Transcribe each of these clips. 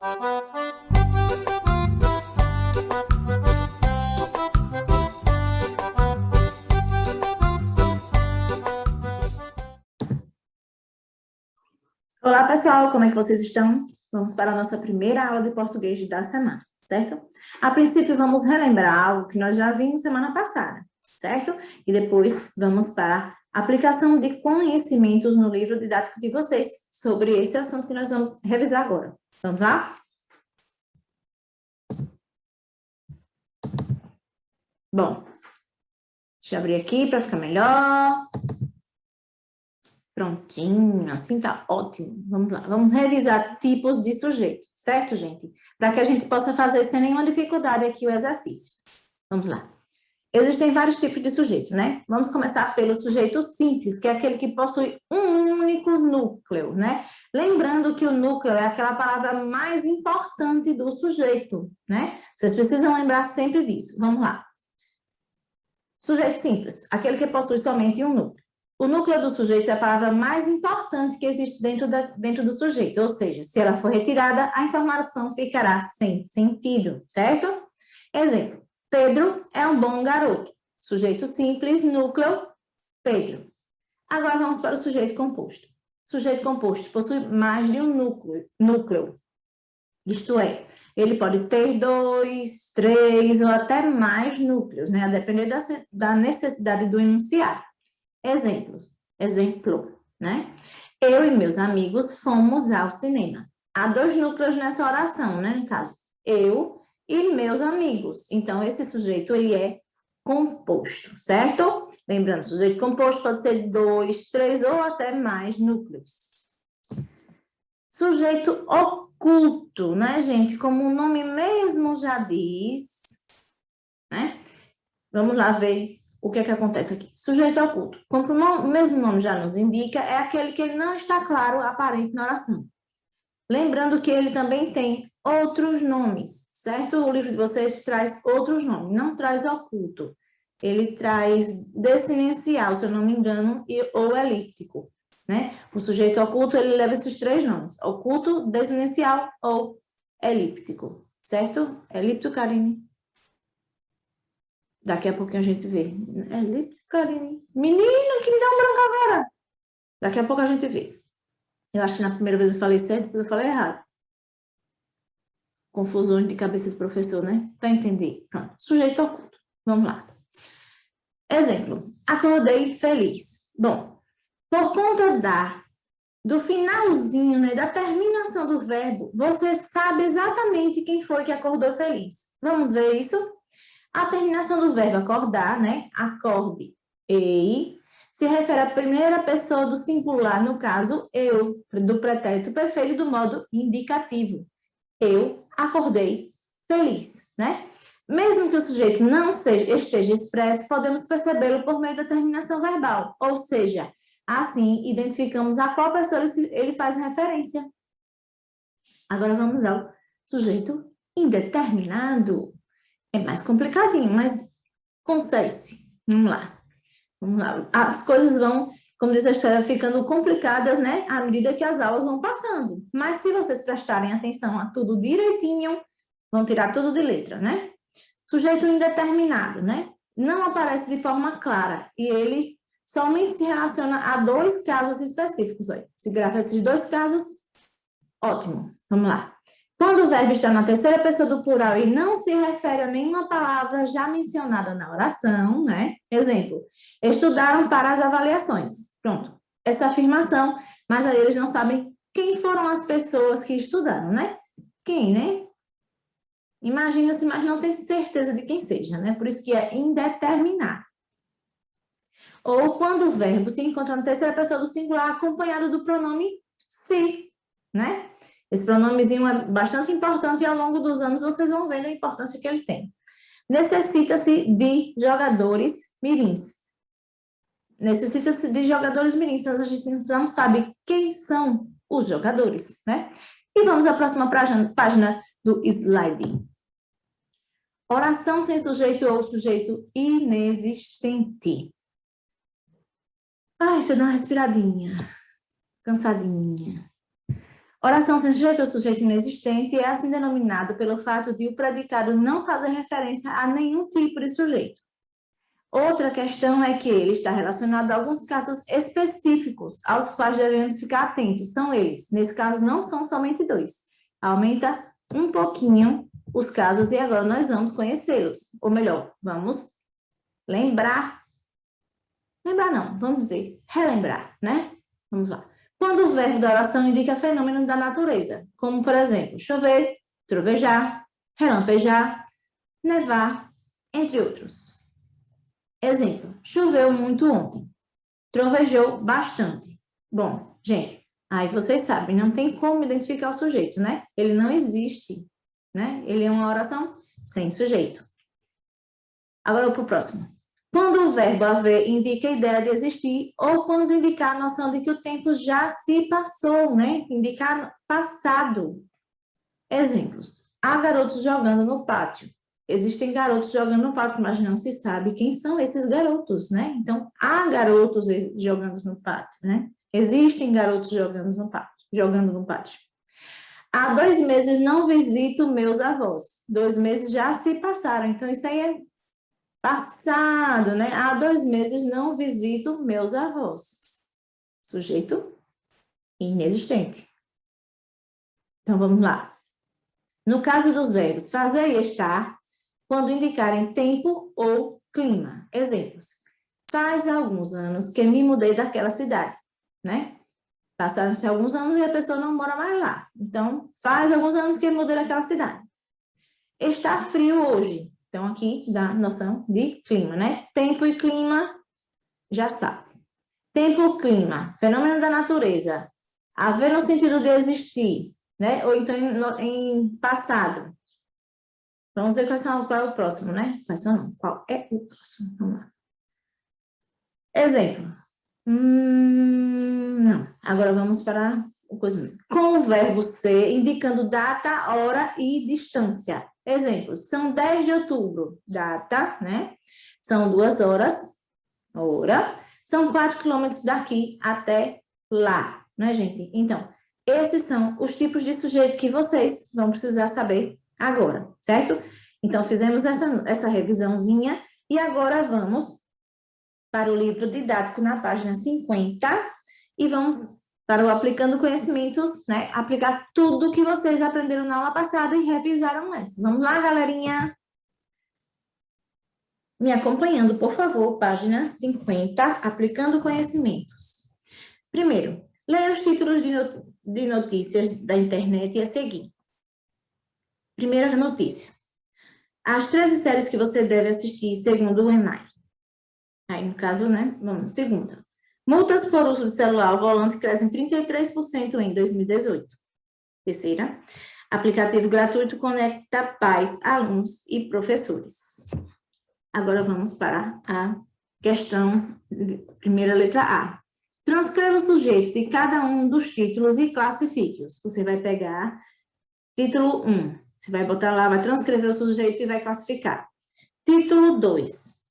Olá, pessoal, como é que vocês estão? Vamos para a nossa primeira aula de português da semana, certo? A princípio, vamos relembrar algo que nós já vimos semana passada, certo? E depois vamos para a aplicação de conhecimentos no livro didático de vocês sobre esse assunto que nós vamos revisar agora. Vamos lá? Bom, deixa eu abrir aqui para ficar melhor. Prontinho, assim tá ótimo. Vamos lá, vamos revisar tipos de sujeito, certo, gente? Para que a gente possa fazer sem nenhuma dificuldade aqui o exercício. Vamos lá. Existem vários tipos de sujeito, né? Vamos começar pelo sujeito simples, que é aquele que possui um único núcleo, né? Lembrando que o núcleo é aquela palavra mais importante do sujeito, né? Vocês precisam lembrar sempre disso. Vamos lá. Sujeito simples, aquele que possui somente um núcleo. O núcleo do sujeito é a palavra mais importante que existe dentro do sujeito, ou seja, se ela for retirada, a informação ficará sem sentido, certo? Exemplo, Pedro é um bom garoto. Sujeito simples, núcleo, Pedro. Agora vamos para o sujeito composto. Sujeito composto possui mais de um núcleo. Isto é, ele pode ter 2, 3 ou até mais núcleos, né? A depender da necessidade do enunciado. Exemplo, né? Eu e meus amigos fomos ao cinema. Há 2 núcleos nessa oração, né? No caso, eu e meus amigos. Então, esse sujeito, ele é composto, certo? Lembrando, sujeito composto pode ser 2, 3 ou até mais núcleos. Sujeito oculto, né, gente? Como o nome mesmo já diz, né? Vamos lá ver o que é que acontece aqui. Sujeito oculto, como o mesmo nome já nos indica, é aquele que ele não está claro, aparente na oração. Lembrando que ele também tem outros nomes, certo? O livro de vocês traz outros nomes, não traz oculto. Ele traz desinencial, se eu não me engano, ou elíptico, né? O sujeito oculto, ele leva esses 3 nomes, oculto, desinencial ou elíptico, certo? Elíptico, Karine? Daqui a pouquinho a gente vê. Elíptico, Karine? Menina, que me dá um branco agora! Daqui a pouco a gente vê. Eu acho que na primeira vez eu falei certo, depois eu falei errado. Confusões de cabeça de professor, né? Para entender. Pronto. Sujeito oculto. Vamos lá. Exemplo. Acordei feliz. Bom, por conta do finalzinho, né, da terminação do verbo, você sabe exatamente quem foi que acordou feliz. Vamos ver isso? A terminação do verbo acordar, né? Acorde, ei, se refere à primeira pessoa do singular, no caso, eu, do pretérito perfeito do modo indicativo. Eu acordei feliz, né? Mesmo que o sujeito não esteja expresso, podemos percebê-lo por meio da terminação verbal, ou seja, assim identificamos a qual pessoa ele faz referência. Agora vamos ao sujeito indeterminado. É mais complicadinho, mas consegue-se. Vamos lá. Vamos lá. As coisas vão, como diz a história, ficando complicadas, né? À medida que as aulas vão passando. Mas se vocês prestarem atenção a tudo direitinho, vão tirar tudo de letra, né? Sujeito indeterminado, né? Não aparece de forma clara e ele somente se relaciona a 2 casos específicos. Olha. Se grava esses 2 casos, ótimo. Vamos lá. Quando o verbo está na terceira pessoa do plural e não se refere a nenhuma palavra já mencionada na oração, né? Exemplo, estudaram para as avaliações. Pronto, essa afirmação, mas aí eles não sabem quem foram as pessoas que estudaram, né? Quem, né? Imagina-se, mas não tem certeza de quem seja, né? Por isso que é indeterminado. Ou quando o verbo se encontra na terceira pessoa do singular acompanhado do pronome se, né? Esse pronomezinho é bastante importante e ao longo dos anos vocês vão vendo a importância que ele tem. Necessita-se de jogadores mirins. Necessita-se de jogadores mirins, mas a gente não sabe quem são os jogadores, né? E vamos à próxima página do slide. Oração sem sujeito ou sujeito inexistente. Ai, deixa eu dar uma respiradinha. Cansadinha. Oração sem sujeito ou sujeito inexistente é assim denominado pelo fato de o predicado não fazer referência a nenhum tipo de sujeito. Outra questão é que ele está relacionado a alguns casos específicos, aos quais devemos ficar atentos. São eles. Nesse caso, não são somente dois. Aumenta um pouquinho os casos e agora nós vamos conhecê-los. Ou melhor, vamos lembrar. Lembrar não, vamos dizer relembrar, né? Vamos lá. Quando o verbo da oração indica fenômeno da natureza, como, por exemplo, chover, trovejar, relampejar, nevar, entre outros. Exemplo, choveu muito ontem, trovejou bastante. Bom, gente, aí vocês sabem, não tem como identificar o sujeito, né? Ele não existe, né? Ele é uma oração sem sujeito. Agora para o próximo. Quando o verbo haver indica a ideia de existir, ou quando indicar a noção de que o tempo já se passou, né? Indicar passado. Exemplos. Há garotos jogando no pátio. Existem garotos jogando no pátio, mas não se sabe quem são esses garotos, né? Então, há garotos jogando no pátio, né? Existem garotos jogando no pátio. Há 2 meses não visito meus avós. 2 meses já se passaram, então isso aí é passado, né? Há 2 meses não visito meus avós. Sujeito inexistente. Então, vamos lá. No caso dos verbos fazer e estar, quando indicarem tempo ou clima. Exemplos. Faz alguns anos que me mudei daquela cidade, né? Passaram-se alguns anos e a pessoa não mora mais lá. Então, faz alguns anos que me mudei daquela cidade. Está frio hoje. Então, aqui dá noção de clima, né? Tempo e clima, já sabe. Tempo, clima, fenômeno da natureza. Haver no sentido de existir, né? Ou então em passado. Vamos ver qual é o próximo, né? Qual é o próximo? Vamos lá. Exemplo. Não. Agora vamos para o coisa. Com o verbo ser, indicando data, hora e distância. Exemplo. São 10 de outubro. Data, né? São 2 horas. Hora. São 4 quilômetros daqui até lá, né, gente? Então, esses são os tipos de sujeito que vocês vão precisar saber agora, certo? Então, fizemos essa revisãozinha e agora vamos para o livro didático na página 50 e vamos para o Aplicando Conhecimentos, né? Aplicar tudo que vocês aprenderam na aula passada e revisaram nessa. Vamos lá, galerinha? Me acompanhando, por favor, página 50, Aplicando Conhecimentos. Primeiro, leia os títulos de notícias da internet e a seguir. Primeira notícia. As 13 séries que você deve assistir segundo o ENAI. Aí, no caso, né? Vamos, segunda. Multas por uso de celular ao volante crescem 33% em 2018. Terceira. Aplicativo gratuito conecta pais, alunos e professores. Agora vamos para a questão, primeira letra A. Transcreva o sujeito de cada um dos títulos e classifique-os. Você vai pegar título 1. Você vai botar lá, vai transcrever o sujeito e vai classificar. Título 2.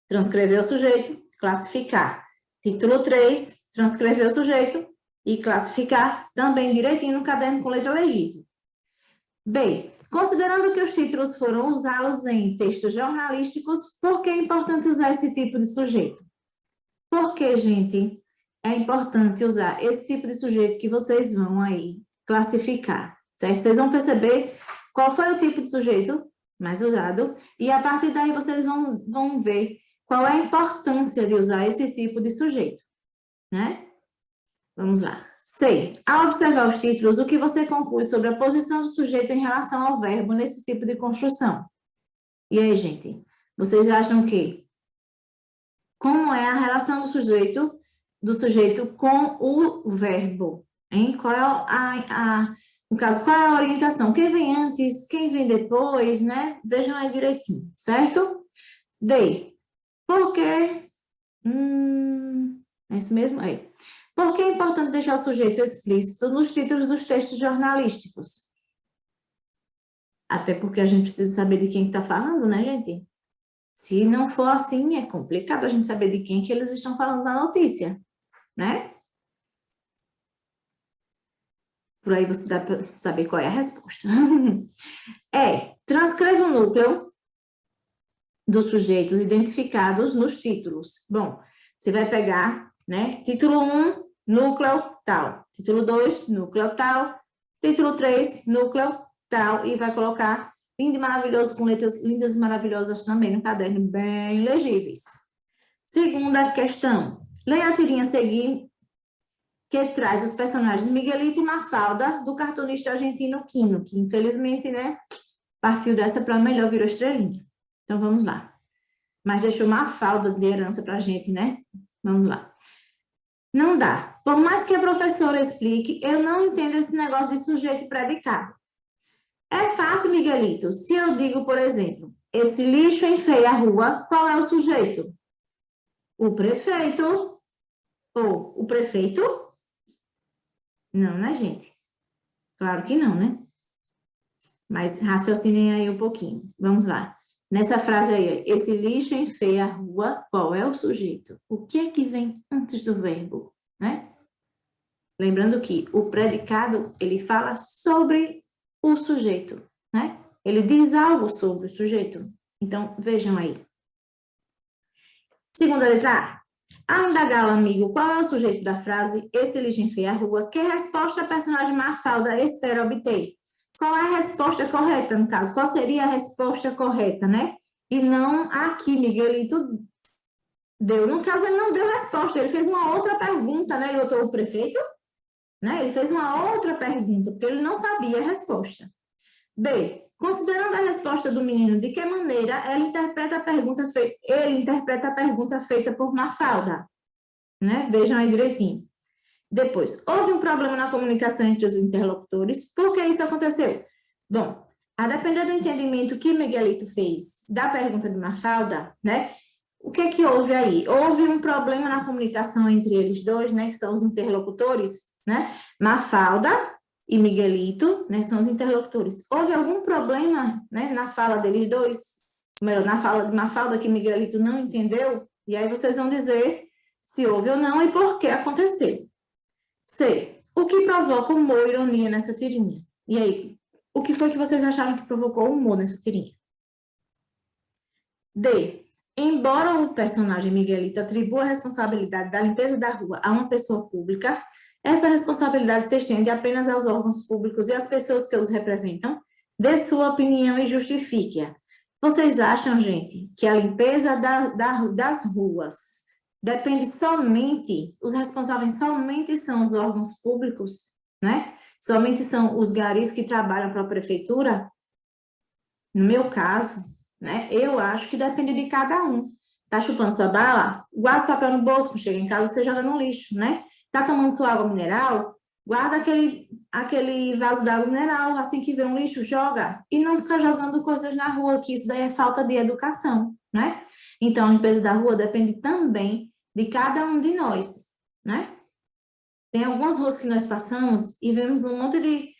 Transcrever o sujeito, classificar. Título 3. Transcrever o sujeito e classificar também direitinho no caderno com letra legível. B. Considerando que os títulos foram usados em textos jornalísticos, por que é importante usar esse tipo de sujeito? Porque, gente, é importante usar esse tipo de sujeito que vocês vão aí classificar, certo? Vocês vão perceber qual foi o tipo de sujeito mais usado e a partir daí vocês vão ver qual é a importância de usar esse tipo de sujeito, né? Vamos lá. C. Ao observar os títulos, o que você conclui sobre a posição do sujeito em relação ao verbo nesse tipo de construção? E aí, gente, vocês acham que como é a relação do sujeito com o verbo? Hein? Qual é no caso, qual é a orientação? Quem vem antes, quem vem depois, né? Vejam aí direitinho, certo? D. Por quê? É isso mesmo? Aí. Por que é importante deixar o sujeito explícito nos títulos dos textos jornalísticos? Até porque a gente precisa saber de quem está falando, né, gente? Se não for assim, é complicado a gente saber de quem que eles estão falando na notícia, né? por aí você dá para saber qual é a resposta. Transcreva o núcleo dos sujeitos identificados nos títulos. Bom, você vai pegar, né? Título 1, núcleo tal. Título 2, núcleo tal. Título 3, núcleo tal. E vai colocar lindo e maravilhoso, com letras lindas e maravilhosas também no caderno, bem legíveis. Segunda questão. Leia a tirinha a seguir, que traz os personagens Miguelito e Mafalda, do cartunista argentino Quino, que infelizmente, né, partiu dessa para melhor, virou estrelinha. Então, vamos lá. Mas deixou Mafalda de herança para a gente, né? Vamos lá. Não dá. Por mais que a professora explique, eu não entendo esse negócio de sujeito e predicado. É fácil, Miguelito. Se eu digo, por exemplo, esse lixo enfeia a rua, qual é o sujeito? O prefeito. Ou o prefeito? Não, né, gente? Claro que não, né? Mas raciocinem aí um pouquinho. Vamos lá. Nessa frase aí, esse lixo enfeia a rua, qual é o sujeito? O que é que vem antes do verbo, né? Lembrando que o predicado, ele fala sobre o sujeito, né? Ele diz algo sobre o sujeito. Então, vejam aí. Segunda letra A. Ao indagá-lo, amigo, qual é o sujeito da frase, esse lixo enfeia a rua, que resposta a personagem Mafalda espera obter? Qual é a resposta correta, no caso? Qual seria a resposta correta, né? E não aqui, Miguelito deu. No caso, ele não deu resposta, ele fez uma outra pergunta, né? Ele botou o prefeito, né? Ele fez uma outra pergunta, porque ele não sabia a resposta. B. Considerando a resposta do menino, de que maneira ele interpreta a pergunta feita por Mafalda, né? Vejam aí direitinho. Depois, houve um problema na comunicação entre os interlocutores. Por que isso aconteceu? Bom, a depender do entendimento que Miguelito fez da pergunta de Mafalda, né? O que é que houve aí? Houve um problema na comunicação entre eles dois, né? Que são os interlocutores, né? Mafalda e Miguelito, né? São os interlocutores. Houve algum problema, né? Na fala deles dois? Melhor, na fala de Mafalda que Miguelito não entendeu? E aí vocês vão dizer se houve ou não e por que aconteceu. C. O que provoca humor e ironia nessa tirinha? E aí, o que foi que vocês acharam que provocou humor nessa tirinha? D. Embora o personagem Miguelito atribua a responsabilidade da limpeza da rua a uma pessoa pública, essa responsabilidade se estende apenas aos órgãos públicos e às pessoas que os representam. Dê sua opinião e justifique-a. Vocês acham, gente, que a limpeza das ruas depende somente, os responsáveis somente são os órgãos públicos, né? Somente são os garis que trabalham para a prefeitura? No meu caso, né? Eu acho que depende de cada um. Tá chupando sua bala? Guarda o papel no bolso, quando chega em casa você joga no lixo, né? Tá tomando sua água mineral? Guarda aquele vaso d'água mineral, assim que vê um lixo, joga. E não fica jogando coisas na rua, que isso daí é falta de educação, né? Então, a limpeza da rua depende também de cada um de nós, né? Tem algumas ruas que nós passamos e vemos um monte de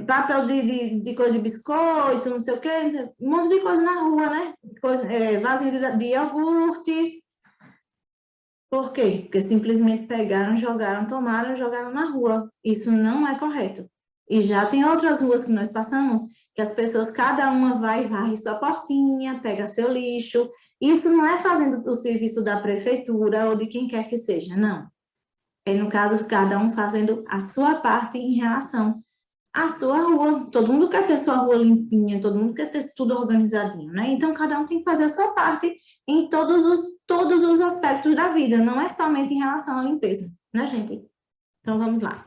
papel de coisa de biscoito, não sei o quê, um monte de coisa na rua, né? Vasinho de iogurte. Por quê? Porque simplesmente pegaram, jogaram, tomaram e jogaram na rua. Isso não é correto. E já tem outras ruas que nós passamos que as pessoas, cada uma vai e varre sua portinha, pega seu lixo. Isso não é fazendo o serviço da prefeitura ou de quem quer que seja, não. É, no caso, cada um fazendo a sua parte em relação à sua rua. Todo mundo quer ter sua rua limpinha, todo mundo quer ter tudo organizadinho, né? Então, cada um tem que fazer a sua parte em todos os aspectos da vida, não é somente em relação à limpeza, né, gente? Então, vamos lá.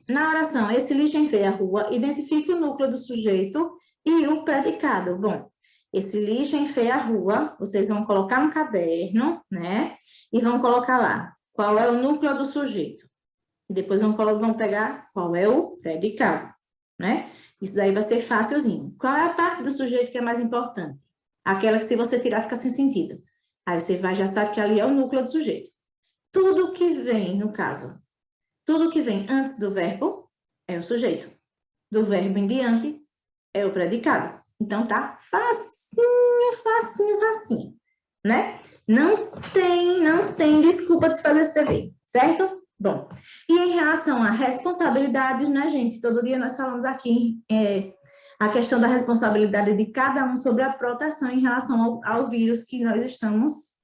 Na oração, esse lixo enfeia a rua, identifique o núcleo do sujeito e o predicado. Bom, esse lixo enfeia a rua, vocês vão colocar no caderno, né? E vão colocar lá qual é o núcleo do sujeito. E depois vão pegar qual é o predicado, né? Isso daí vai ser facilzinho. Qual é a parte do sujeito que é mais importante? Aquela que se você tirar fica sem sentido. Aí você já sabe que ali é o núcleo do sujeito. Tudo que vem, no caso, tudo que vem antes do verbo é o sujeito. Do verbo em diante é o predicado. Então, tá facinho, facinho, facinho, né? Não tem desculpa de fazer esse dever. certo? Bom, e em relação a responsabilidades, né, gente? Todo dia nós falamos aqui a questão da responsabilidade de cada um sobre a proteção em relação ao vírus que nós estamos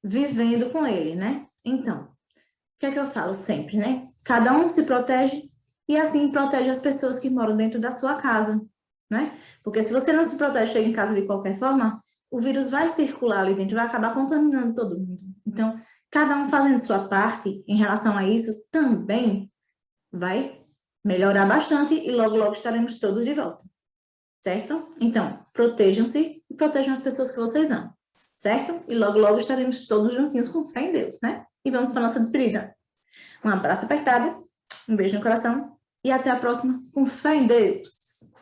vivendo com ele, né? Então, o que é que eu falo sempre, né? Cada um se protege e assim protege as pessoas que moram dentro da sua casa, né? Porque se você não se protege, chega em casa de qualquer forma, o vírus vai circular ali dentro, vai acabar contaminando todo mundo. Então, cada um fazendo sua parte em relação a isso também vai melhorar bastante e logo, logo estaremos todos de volta, certo? Então, protejam-se e protejam as pessoas que vocês amam, certo? E logo, logo estaremos todos juntinhos com fé em Deus, né? E vamos para a nossa despedida. Um abraço apertado, um beijo no coração e até a próxima com fé em Deus.